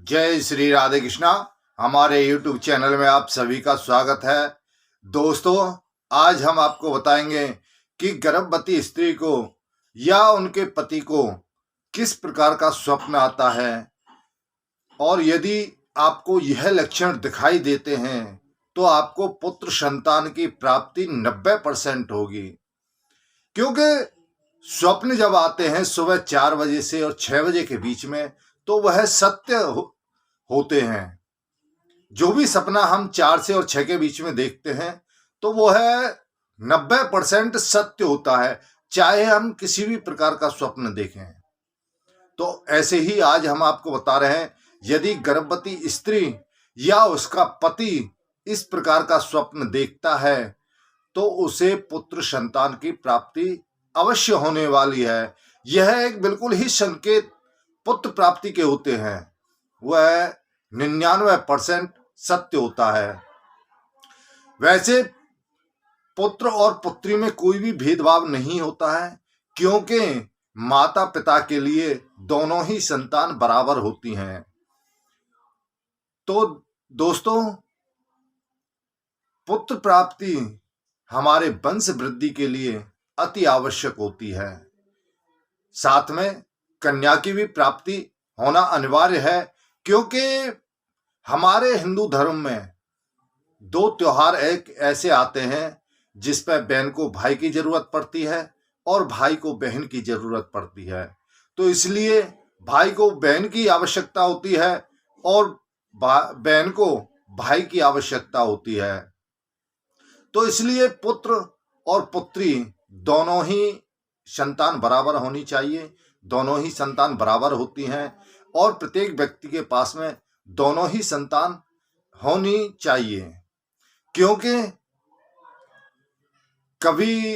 जय श्री राधे कृष्णा। हमारे YouTube channel में आप सभी का स्वागत है। दोस्तों, आज हम आपको बताएंगे कि गर्भवती स्त्री को या उनके पति को किस प्रकार का स्वप्न आता है और यदि आपको यह लक्षण दिखाई देते हैं तो आपको पुत्र संतान की प्राप्ति 90% होगी। क्योंकि स्वप्न जब आते हैं सुबह 4 बजे से और 6 बजे के बीच में, तो वह सत्य होते हैं। जो भी सपना हम 4 से और 6 के बीच में देखते हैं तो वो है 90% सत्य होता है, चाहे हम किसी भी प्रकार का स्वप्न देखें। तो ऐसे ही आज हम आपको बता रहे हैं, यदि गर्भवती स्त्री या उसका पति इस प्रकार का स्वप्न देखता है तो उसे पुत्र संतान की प्राप्ति अवश्य होने वाली है। यह एक बिल्कुल ही संकेत पुत्र प्राप्ति के होते हैं, वह 99% सत्य होता है। वैसे पुत्र और पुत्री में कोई भी भेदभाव नहीं होता है, क्योंकि माता पिता के लिए दोनों ही संतान बराबर होती हैं। तो दोस्तों, पुत्र प्राप्ति हमारे वंश वृद्धि के लिए अति आवश्यक होती है। साथ में कन्या की भी प्राप्ति होना अनिवार्य है, क्योंकि हमारे हिंदू धर्म में 2 त्योहार एक ऐसे आते हैं जिस पर बहन को भाई की जरूरत पड़ती है और भाई को बहन की जरूरत पड़ती है। तो इसलिए भाई को बहन की आवश्यकता होती है और बहन को भाई की आवश्यकता होती है। तो इसलिए पुत्र और पुत्री दोनों ही संतान बराबर होनी चाहिए। दोनों ही संतान बराबर होती हैं और प्रत्येक व्यक्ति के पास में दोनों ही संतान होनी चाहिए। क्योंकि कभी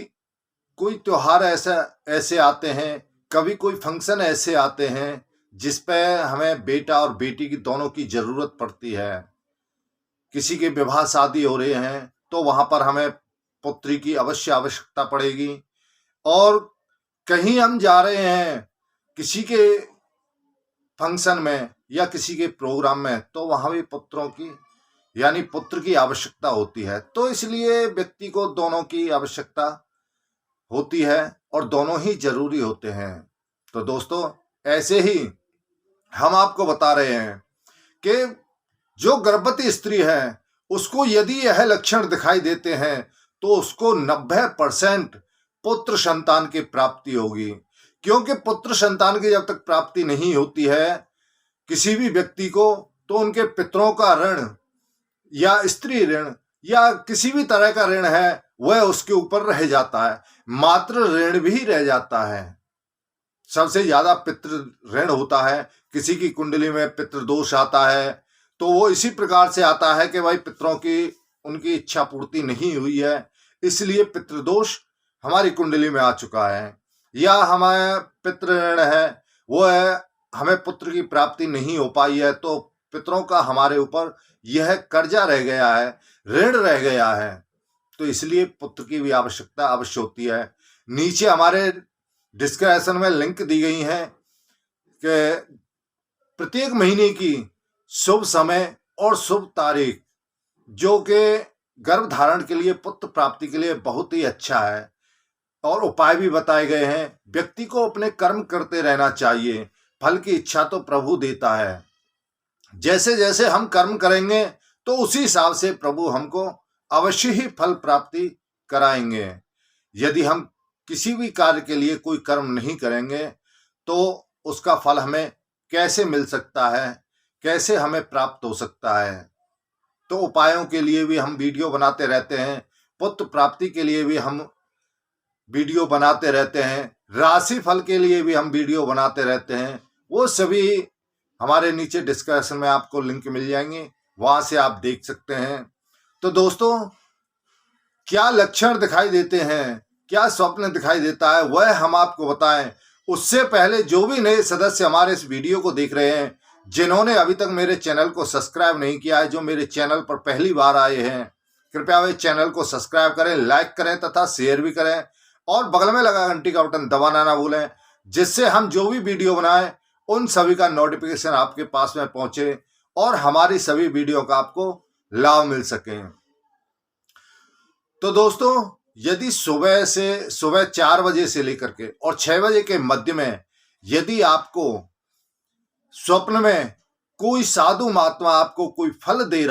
कोई त्योहार ऐसे आते हैं, कभी कोई फंक्शन ऐसे आते हैं जिस पे हमें बेटा और बेटी की दोनों की जरूरत पड़ती है। किसी के विवाह शादी हो रहे हैं तो वहां पर हमें पुत्री की अवश्य आवश्यकता पड़ेगी। और कहीं हम जा रहे हैं किसी के फंक्शन में या किसी के प्रोग्राम में, तो वहां भी पुत्रों की यानी पुत्र की आवश्यकता होती है। तो इसलिए व्यक्ति को दोनों की आवश्यकता होती है और दोनों ही जरूरी होते हैं। तो दोस्तों, ऐसे ही हम आपको बता रहे हैं कि जो गर्भवती स्त्री है उसको यदि यह लक्षण दिखाई देते हैं तो उसको 90% पुत्र संतान की प्राप्ति होगी। क्योंकि पुत्र संतान की जब तक प्राप्ति नहीं होती है किसी भी व्यक्ति को, तो उनके पितरों का ऋण या स्त्री ऋण या किसी भी तरह का ऋण है वह उसके ऊपर रह जाता है। मात्र ऋण भी रह जाता है। सबसे ज्यादा पितृ ऋण होता है। किसी की कुंडली में पितृदोष आता है तो वो इसी प्रकार से आता है कि भाई पितरों की उनकी इच्छा पूर्ति नहीं हुई है, इसलिए पितृदोष हमारी कुंडली में आ चुका है। या हमारे पितृ ऋण है, वो है हमें पुत्र की प्राप्ति नहीं हो पाई है, तो पितरों का हमारे ऊपर यह कर्जा रह गया है, ऋण रह गया है। तो इसलिए पुत्र की भी आवश्यकता अवश्य होती है। नीचे हमारे डिस्क्रिप्शन में लिंक दी गई है कि प्रत्येक महीने की शुभ समय और शुभ तारीख, जो कि गर्भ धारण के लिए पुत्र प्राप्ति के लिए बहुत ही अच्छा है, और उपाय भी बताए गए हैं। व्यक्ति को अपने कर्म करते रहना चाहिए, फल की इच्छा तो प्रभु देता है। जैसे जैसे हम कर्म करेंगे तो उसी हिसाब से प्रभु हमको अवश्य ही फल प्राप्ति कराएंगे। यदि हम किसी भी कार्य के लिए कोई कर्म नहीं करेंगे तो उसका फल हमें कैसे मिल सकता है, कैसे हमें प्राप्त हो सकता है। तो उपायों के लिए भी हम वीडियो बनाते रहते हैं, पुत्र प्राप्ति के लिए भी हम वीडियो बनाते रहते हैं, राशि फल के लिए भी हम वीडियो बनाते रहते हैं। वो सभी हमारे नीचे डिस्क्रिप्शन में आपको लिंक मिल जाएंगे, वहां से आप देख सकते हैं। तो दोस्तों, क्या लक्षण दिखाई देते हैं, क्या स्वप्न दिखाई देता है, वह हम आपको बताएं। उससे पहले जो भी नए सदस्य हमारे इस वीडियो को देख रहे हैं, जिन्होंने अभी तक मेरे चैनल को सब्सक्राइब नहीं किया है, जो मेरे चैनल पर पहली बार आए हैं, कृपया वे चैनल को सब्सक्राइब करें, लाइक करें तथा शेयर भी करें और बगल में लगा घंटी का बटन दबाना ना भूलें, जिससे हम जो भी वीडियो बनाएं उन सभी का नोटिफिकेशन आपके पास में पहुंचे और हमारी सभी वीडियो का आपको लाभ मिल सके। तो दोस्तों, यदि सुबह 4 बजे से लेकर के और 6 बजे के मध्य में यदि आपको स्वप्न में कोई साधु महात्मा आपको कोई फल दे रहा